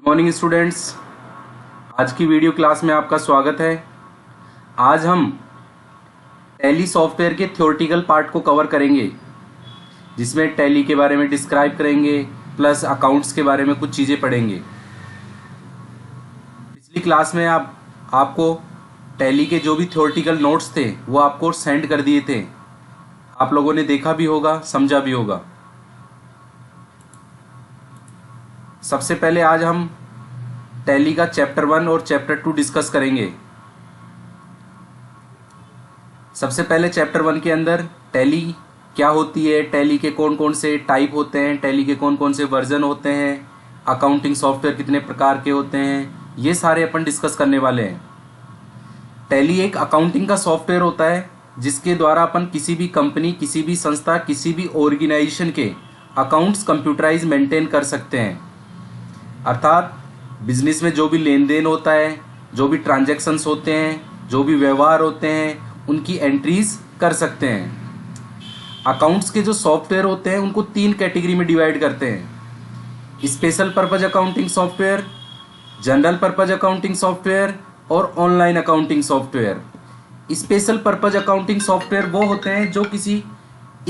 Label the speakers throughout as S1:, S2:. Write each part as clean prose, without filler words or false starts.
S1: Good morning students. आज की video class में आपका स्वागत है। आज हम टैली सॉफ्टवेयर के थ्योरेटिकल पार्ट को कवर करेंगे, जिसमें टैली के बारे में डिस्क्राइब करेंगे प्लस अकाउंट्स के बारे में कुछ चीज़ें पढ़ेंगे। पिछली क्लास में आपको टैली के जो भी थ्योरेटिकल नोट्स थे वो आपको सेंड कर दिए थे। आप लोगों ने देखा भी होगा, समझा भी होगा। सबसे पहले आज हम टैली का चैप्टर 1 और चैप्टर 2 डिस्कस करेंगे। सबसे पहले चैप्टर 1 के अंदर टैली क्या होती है, टैली के कौन कौन से टाइप होते हैं, टैली के कौन कौन से वर्जन होते हैं, अकाउंटिंग सॉफ्टवेयर कितने प्रकार के होते हैं, ये सारे अपन डिस्कस करने वाले हैं। टैली एक अकाउंटिंग का सॉफ्टवेयर होता है जिसके द्वारा अपन किसी भी कंपनी, किसी भी संस्था, किसी भी ऑर्गेनाइजेशन के अकाउंट्स कंप्यूटराइज मेंटेन कर सकते हैं। अर्थात बिजनेस में जो भी लेन देन होता है, जो भी ट्रांजैक्शंस होते हैं, जो भी व्यवहार होते हैं, उनकी एंट्रीज कर सकते हैं। अकाउंट्स के जो सॉफ्टवेयर होते हैं उनको 3 कैटेगरी में डिवाइड करते हैं: special purpose accounting software, general purpose accounting software और online accounting software. Special purpose accounting software वो होते हैं जो किसी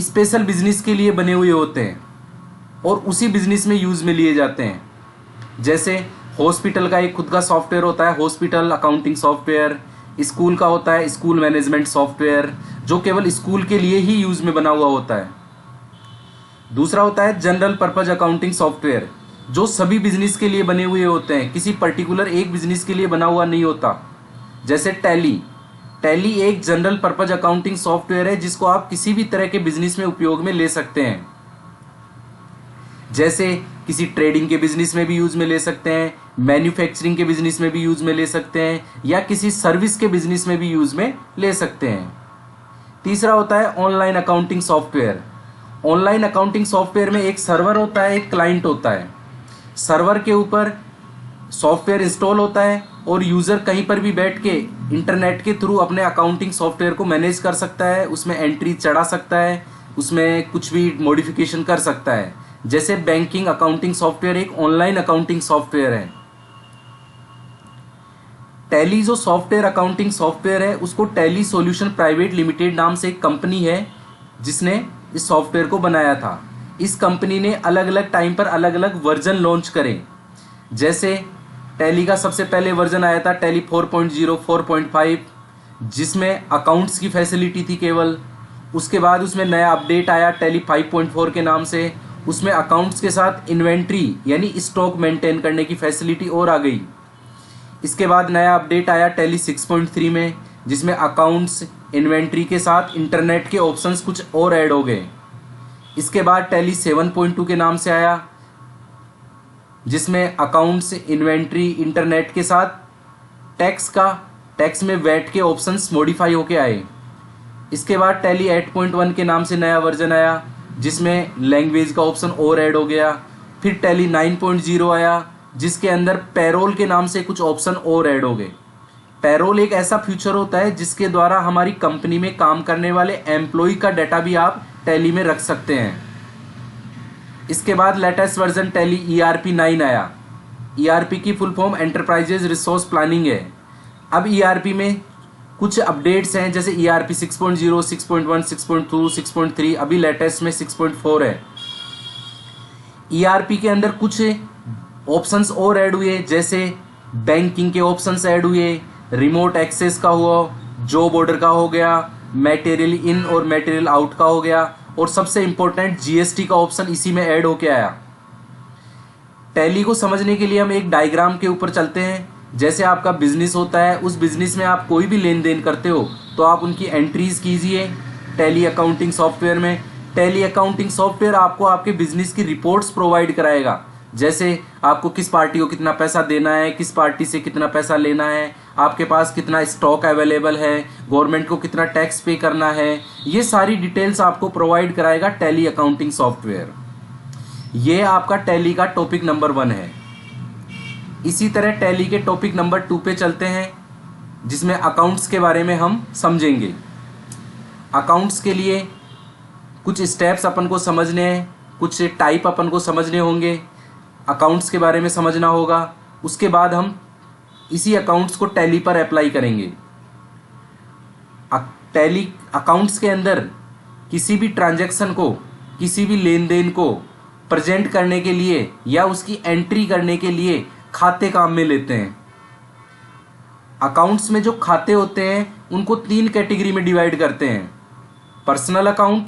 S1: स्पेशल बिजनेस के लिए बने हुए होते हैं और उसी बिजनेस में यूज में लिए जाते हैं। जैसे हॉस्पिटल का एक खुद का सॉफ्टवेयर होता है, हॉस्पिटल अकाउंटिंग सॉफ्टवेयर। स्कूल का होता है स्कूल मैनेजमेंट सॉफ्टवेयर, जो केवल स्कूल के लिए ही यूज में बना हुआ होता है। दूसरा होता है जनरल पर्पज अकाउंटिंग सॉफ्टवेयर, जो सभी बिजनेस के लिए बने हुए होते हैं, किसी पर्टिकुलर एक बिजनेस के लिए बना हुआ नहीं होता। जैसे टैली एक जनरल पर्पज अकाउंटिंग सॉफ्टवेयर है जिसको आप किसी भी तरह के बिजनेस में उपयोग में ले सकते हैं। जैसे किसी ट्रेडिंग के बिजनेस में भी यूज में ले सकते हैं, मैन्युफैक्चरिंग के बिजनेस में भी यूज में ले सकते हैं, या किसी सर्विस के बिजनेस में भी यूज में ले सकते हैं। तीसरा होता है online accounting software. Online accounting software में एक सर्वर होता है, एक क्लाइंट होता है। सर्वर के ऊपर सॉफ्टवेयर इंस्टॉल होता है और यूजर कहीं पर भी बैठ के इंटरनेट के थ्रू अपने अकाउंटिंग सॉफ्टवेयर को मैनेज कर सकता है, उसमें एंट्री चढ़ा सकता है, उसमें कुछ भी मॉडिफिकेशन कर सकता है। जैसे बैंकिंग अकाउंटिंग सॉफ्टवेयर एक ऑनलाइन अकाउंटिंग सॉफ्टवेयर है। टैली जो सॉफ्टवेयर अकाउंटिंग सॉफ्टवेयर है उसको टैली सॉल्यूशन प्राइवेट लिमिटेड नाम से एक कंपनी है जिसने इस सॉफ्टवेयर को बनाया था। इस कंपनी ने अलग अलग टाइम पर अलग अलग वर्जन लॉन्च करे। जैसे टैली का सबसे पहले वर्जन आया था टैली 4.0, 4.5, जिसमें अकाउंट्स की फैसिलिटी थी केवल। उसके बाद उसमें नया अपडेट आया टैली 5.4 के नाम से। उसमें अकाउंट्स के साथ इन्वेंट्री यानी स्टॉक मेंटेन करने की फैसिलिटी और आ गई। इसके बाद नया अपडेट आया टैली 6.3 में, जिसमें अकाउंट्स, इन्वेंट्री के साथ इंटरनेट के ऑप्शंस कुछ और ऐड हो गए। इसके बाद टैली 7.2 के नाम से आया, जिसमें अकाउंट्स, इन्वेंट्री, इंटरनेट के साथ टैक्स में वैट के ऑप्शंस मॉडिफाई होके आए। इसके बाद टैली 8.1 के नाम से नया वर्जन आया, जिसमें लैंग्वेज का ऑप्शन और ऐड हो गया। फिर टैली 9.0 आया, जिसके अंदर पैरोल के नाम से कुछ ऑप्शन और ऐड हो गए। पैरोल एक ऐसा फीचर होता है जिसके द्वारा हमारी कंपनी में काम करने वाले एम्प्लॉय का डाटा भी आप टैली में रख सकते हैं। इसके बाद लेटेस्ट वर्जन टैली ERP 9 आया। ERP की full form enterprises resource planning है। अब ERP में कुछ अपडेट्स हैं, जैसे ERP 6.0, 6.1, 6.2, 6.3, अभी लेटेस्ट में 6.4 है। ERP के अंदर कुछ ऑप्शंस और ऐड हुए, जैसे बैंकिंग के ऑप्शंस ऐड हुए, रिमोट एक्सेस का हुआ, जॉब ऑर्डर का हो गया, मटेरियल इन और मटेरियल आउट का हो गया, और सबसे इंपॉर्टेंट GST का ऑप्शन इसी में ऐड होके आया। टैली को समझने के लिए हम एक डायग्राम के ऊपर चलते हैं। जैसे आपका बिजनेस होता है, उस बिजनेस में आप कोई भी लेन देन करते हो तो आप उनकी एंट्रीज कीजिए टैली अकाउंटिंग सॉफ्टवेयर में। टैली अकाउंटिंग सॉफ्टवेयर आपको आपके बिजनेस की रिपोर्ट्स प्रोवाइड कराएगा। जैसे आपको किस पार्टी को कितना पैसा देना है, किस पार्टी से कितना पैसा लेना है, आपके पास कितना स्टॉक अवेलेबल है, गवर्नमेंट को कितना टैक्स पे करना है, ये सारी डिटेल्स आपको प्रोवाइड कराएगा टैली अकाउंटिंग सॉफ्टवेयर। ये आपका टैली का टॉपिक नंबर 1 है। इसी तरह टैली के टॉपिक नंबर 2 पे चलते हैं, जिसमें अकाउंट्स के बारे में हम समझेंगे। अकाउंट्स के लिए कुछ स्टेप्स अपन को समझने हैं, कुछ टाइप अपन को समझने होंगे। अकाउंट्स के बारे में समझना होगा, उसके बाद हम इसी अकाउंट्स को टैली पर अप्लाई करेंगे। टैली अकाउंट्स के अंदर किसी भी ट्रांजैक्शन को, किसी भी लेन देन को प्रेजेंट करने के लिए या उसकी एंट्री करने के लिए खाते काम में लेते हैं। अकाउंट्स में जो खाते होते हैं उनको 3 कैटेगरी में डिवाइड करते हैं। पर्सनल अकाउंट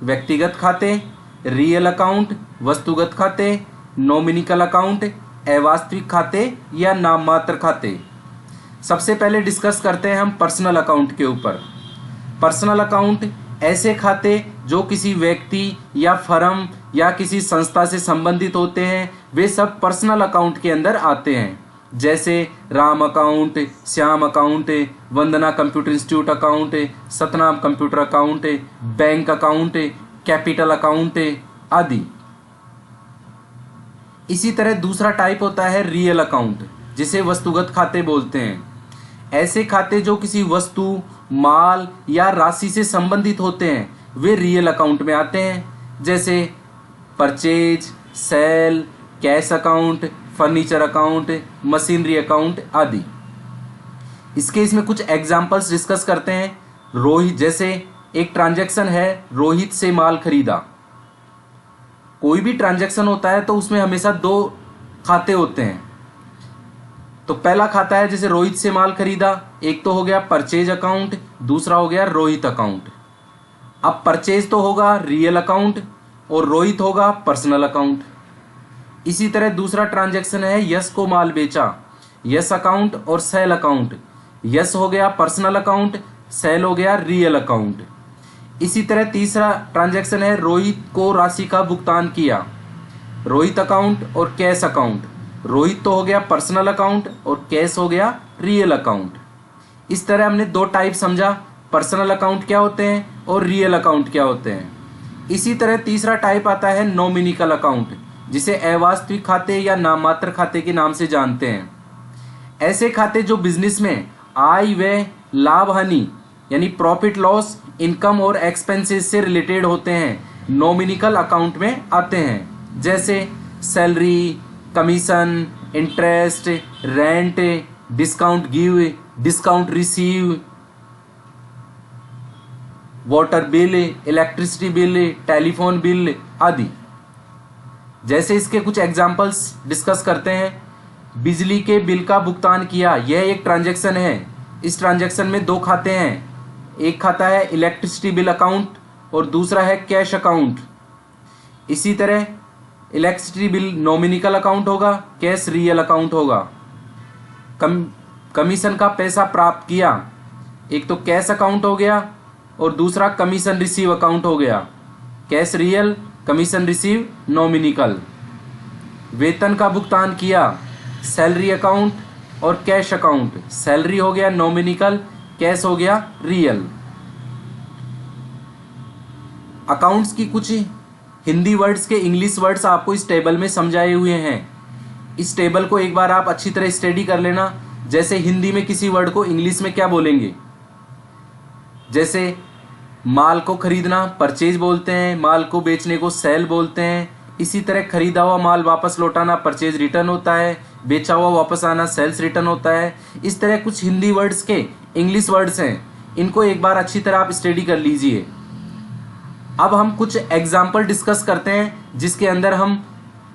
S1: व्यक्तिगत खाते, रियल अकाउंट वस्तुगत खाते, नॉमिनिकल अकाउंट अवास्तविक खाते या नाम मात्र खाते। सबसे पहले डिस्कस करते हैं हम पर्सनल अकाउंट के ऊपर। पर्सनल अकाउंट ऐसे खाते जो किसी व्यक्ति या फर्म या किसी संस्था से संबंधित होते हैं, वे सब पर्सनल अकाउंट के अंदर आते हैं। जैसे Ram account, Shyam account, Vandana computer institute account, Satnam computer account, bank account, capital account आदि। इसी तरह दूसरा टाइप होता है रियल अकाउंट, जिसे वस्तुगत खाते बोलते हैं। ऐसे खाते जो किसी वस्तु, माल या राशि से संबंधित होते हैं, वे रियल अकाउंट में आते हैं। जैसे purchase, sale, cash account, furniture account, machinery account आदि। इसके इसमें कुछ एग्जांपल्स डिस्कस करते हैं। रोहित, जैसे एक ट्रांजैक्शन है, रोहित से माल खरीदा। कोई भी ट्रांजैक्शन होता है तो उसमें हमेशा 2 खाते होते हैं। तो पहला खाता है जैसे रोहित से माल खरीदा, एक तो हो गया परचेज अकाउंट, दूसरा हो गया रोहित अकाउंट। अब परचेज तो होगा रियल अकाउंट और रोहित होगा पर्सनल अकाउंट। इसी तरह दूसरा ट्रांजैक्शन है यश को माल बेचा, यश अकाउंट और सेल अकाउंट। यश हो गया पर्सनल अकाउंट, सेल हो गया रियल अकाउंट। इसी तरह तीसरा ट्रांजैक्शन है रोहित को राशि का भुगतान किया, रोहित अकाउंट और कैश अकाउंट। रोहित तो हो गया पर्सनल अकाउंट और कैश हो गया रियल अकाउंट। इस तरह हमने 2 टाइप समझा, पर्सनल अकाउंट क्या होते हैं और रियल अकाउंट क्या होते हैं। इसी तरह तीसरा टाइप आता है नॉमिनिकल अकाउंट, जिसे अवास्तविक खाते या नाममात्र खाते के नाम से जानते हैं। ऐसे खाते जो बिजनेस में आय व्यय, लाभ हानि यानी प्रॉफिट लॉस, इनकम और एक्सपेंसेस से रिलेटेड होते हैं, नॉमिनिकल अकाउंट में आते हैं। जैसे salary, commission, interest, rent, discount give, discount receive, water bill, electricity bill, telephone bill आदि। जैसे इसके कुछ एग्जांपल्स डिस्कस करते हैं। बिजली के बिल का भुगतान किया, यह एक ट्रांजैक्शन है। इस ट्रांजैक्शन में 2 खाते हैं, एक खाता है इलेक्ट्रिसिटी बिल अकाउंट और दूसरा है कैश अकाउंट। इसी तरह इलेक्ट्रिसिटी बिल नॉमिनिकल अकाउंट होगा, कैश रियल अकाउंट होगा। कमीशन का पैसा प्राप्त किया, एक तो कैश अकाउंट हो गया और दूसरा कमीशन रिसीव अकाउंट हो गया। Cash real, commission receive nominal. वेतन का भुगतान किया, सैलरी अकाउंट और कैश अकाउंट। सैलरी हो गया नॉमिनिकल, कैश हो गया रियल। अकाउंट्स की कुछ हिंदी वर्ड्स के इंग्लिश वर्ड्स आपको इस टेबल में समझाए हुए हैं। इस टेबल को एक बार आप अच्छी तरह स्टडी कर लेना। जैसे हिंदी में किसी वर्ड को इंग्लिश में क्या बोलेंगे, जैसे माल को खरीदना परचेज बोलते हैं, माल को बेचने को सेल बोलते हैं। इसी तरह खरीदा हुआ माल वापस लौटाना परचेज रिटर्न होता है, बेचा हुआ वापस आना सेल्स रिटर्न होता है। इस तरह कुछ हिंदी वर्ड्स के इंग्लिश वर्ड्स हैं, इनको एक बार अच्छी तरह आप स्टडी कर लीजिए। अब हम कुछ एग्जाम्पल डिस्कस करते हैं, जिसके अंदर हम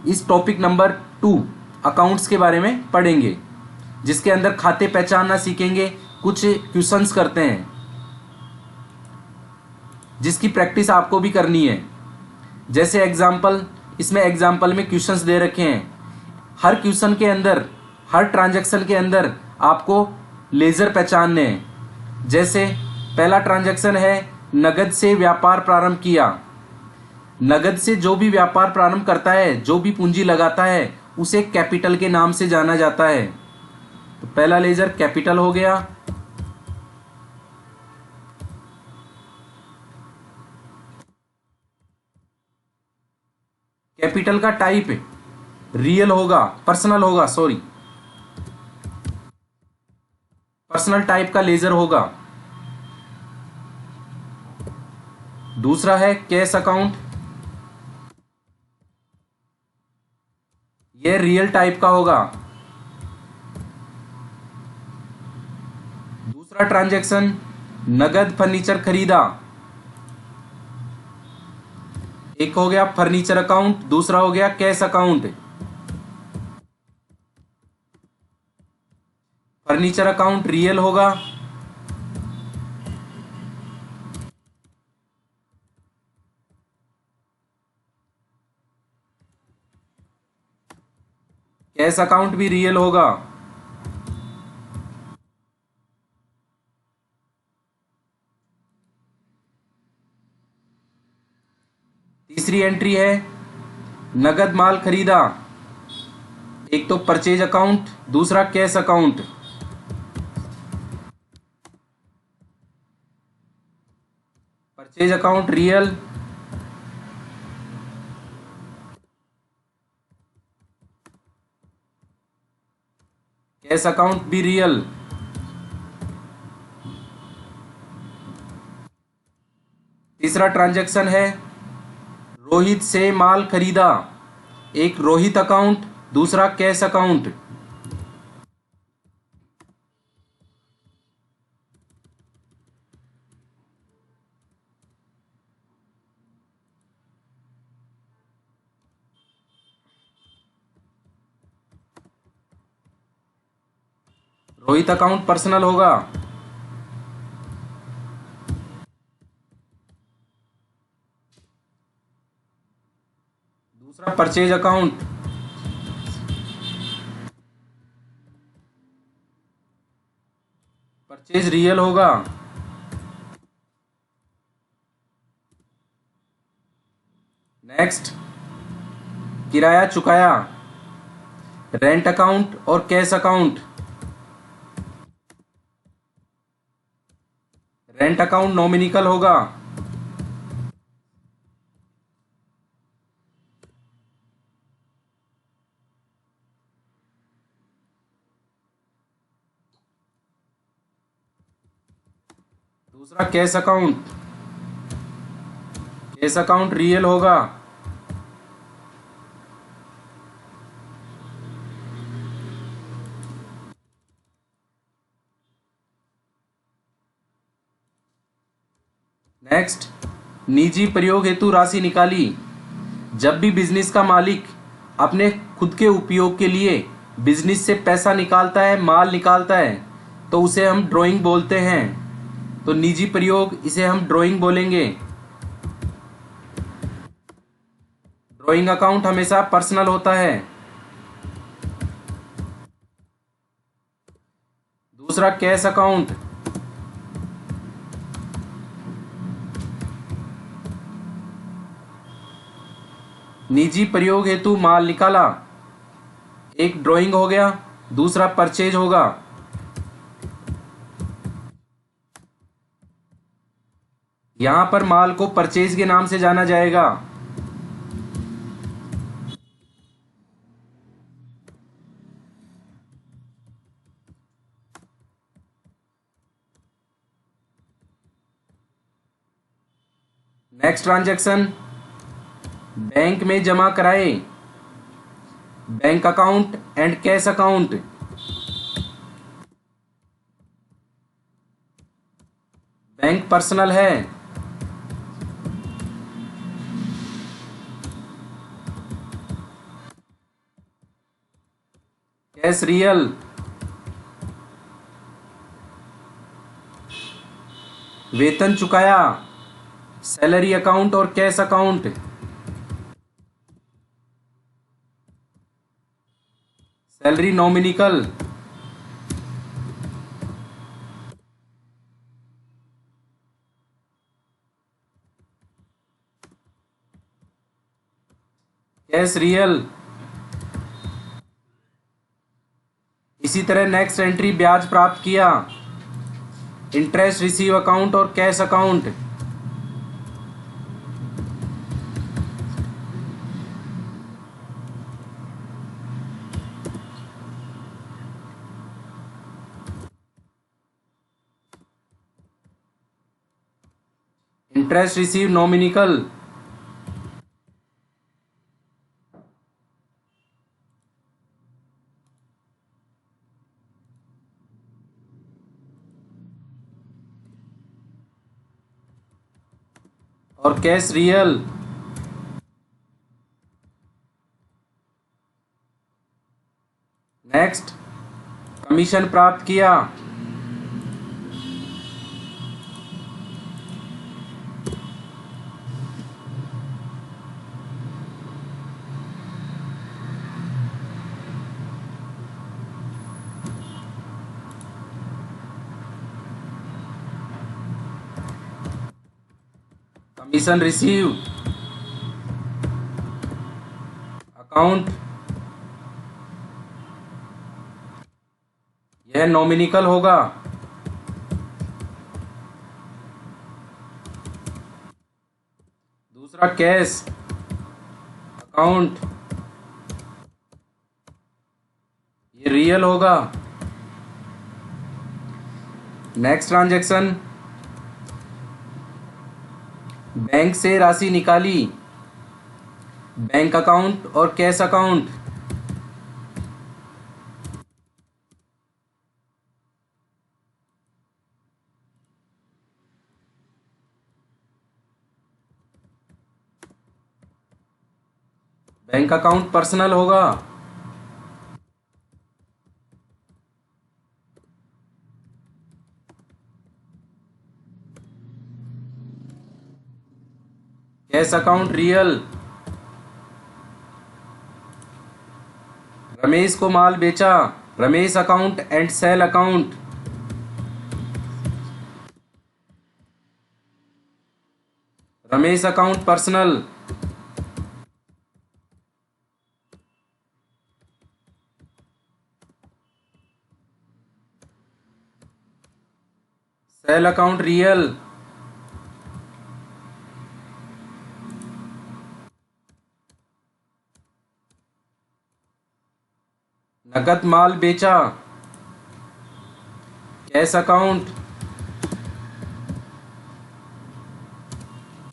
S1: इस टॉपिक नंबर 2 अकाउंट्स के बारे में पढ़ेंगे, जिसके अंदर खाते पहचानना सीखेंगे। कुछ क्वेश्चंस करते हैं जिसकी प्रैक्टिस आपको भी करनी है। जैसे एग्जाम्पल, इसमें एग्जाम्पल में क्वेश्चंस दे रखे हैं। हर क्वेश्चन के अंदर, हर ट्रांजैक्शन के अंदर आपको लेजर पहचानने हैं। जैसे पहला ट्रांजैक्शन है नगद से व्यापार प्रारंभ किया। नगद से जो भी व्यापार प्रारंभ करता है, जो भी पूंजी लगाता है, उसे कैपिटल के नाम से जाना जाता है। तो पहला लेजर कैपिटल हो गया। कैपिटल का टाइप रियल होगा, पर्सनल होगा, सॉरी, पर्सनल टाइप का लेजर होगा। दूसरा है कैश अकाउंट, यह रियल टाइप का होगा। दूसरा ट्रांजैक्शन, नगद फर्नीचर खरीदा। एक हो गया फर्नीचर अकाउंट, दूसरा हो गया cash account. Furniture account real होगा, कैश अकाउंट भी रियल होगा। तीसरी एंट्री है नगद माल खरीदा। एक तो परचेज अकाउंट, दूसरा cash account. Purchase account real, cash account भी रियल। तीसरा ट्रांजैक्शन है रोहित से माल खरीदा। एक रोहित अकाउंट, दूसरा cash account. Rohit account personal होगा, दूसरा परचेज अकाउंट। परचेज रियल होगा। नेक्स्ट, किराया चुकाया। रेंट अकाउंट और cash account. Rent account numerical होगा, दूसरा cash account. Cash account real होगा। नेक्स्ट, निजी प्रयोग हेतु राशि निकाली। जब भी बिजनेस का मालिक अपने खुद के उपयोग के लिए बिजनेस से पैसा निकालता है, माल निकालता है, तो उसे हम ड्राइंग बोलते हैं। तो निजी प्रयोग, इसे हम ड्राइंग बोलेंगे। ड्राइंग अकाउंट हमेशा पर्सनल होता है। दूसरा कैश अकाउंट। निजी प्रयोग हेतु माल निकाला, एक ड्राइंग हो गया, दूसरा परचेज होगा। यहां पर माल को परचेज के नाम से जाना जाएगा। नेक्स्ट ट्रांजैक्शन, बैंक में जमा कराए। Bank account and cash account. Bank personal है, कैश रियल। वेतन चुकाया। सैलरी अकाउंट और cash account. Salary nominal. Cash real. इसी तरह नेक्स्ट एंट्री, ब्याज प्राप्त किया। इंटरेस्ट रिसीव अकाउंट और cash account. Interest receive nominal. और कैश रियल। नेक्स्ट, कमीशन प्राप्त किया। Commission receive. अकाउंट, यह नॉमिनिकल होगा। दूसरा कैश। अकाउंट, ये रियल होगा। नेक्स्ट ट्रांजैक्शन, बैंक से राशि निकाली। बैंक अकाउंट और cash account. Bank account personal होगा। Cash account real. रमेश को माल बेचा। Ramesh account and sale account. Ramesh account personal. Sale account real. नकद माल बेचा। कैश अकाउंट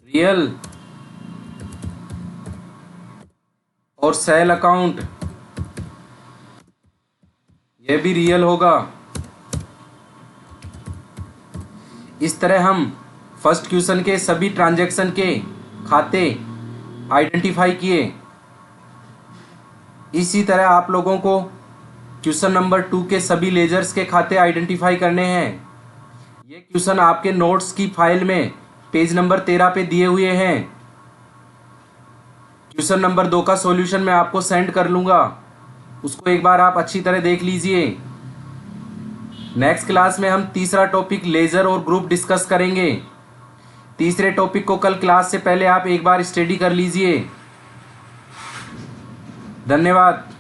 S1: रियल और सेल अकाउंट यह भी रियल होगा। इस तरह हम फर्स्ट क्वेश्चन के सभी ट्रांजैक्शन के खाते आइडेंटिफाई किए। इसी तरह आप लोगों को क्वेश्चन नंबर 2 के सभी लेजर्स के खाते आइडेंटिफाई करने हैं। ये क्वेश्चन आपके नोट्स की फाइल में पेज नंबर 13 पे दिए हुए हैं। क्वेश्चन नंबर 2 का सॉल्यूशन मैं आपको सेंड कर लूंगा, उसको एक बार आप अच्छी तरह देख लीजिए। नेक्स्ट क्लास में हम तीसरा टॉपिक लेजर और ग्रुप डिस्कस करेंगे। तीसरे टॉपिक को कल क्लास से पहले आप एक बार स्टडी कर लीजिए। धन्यवाद।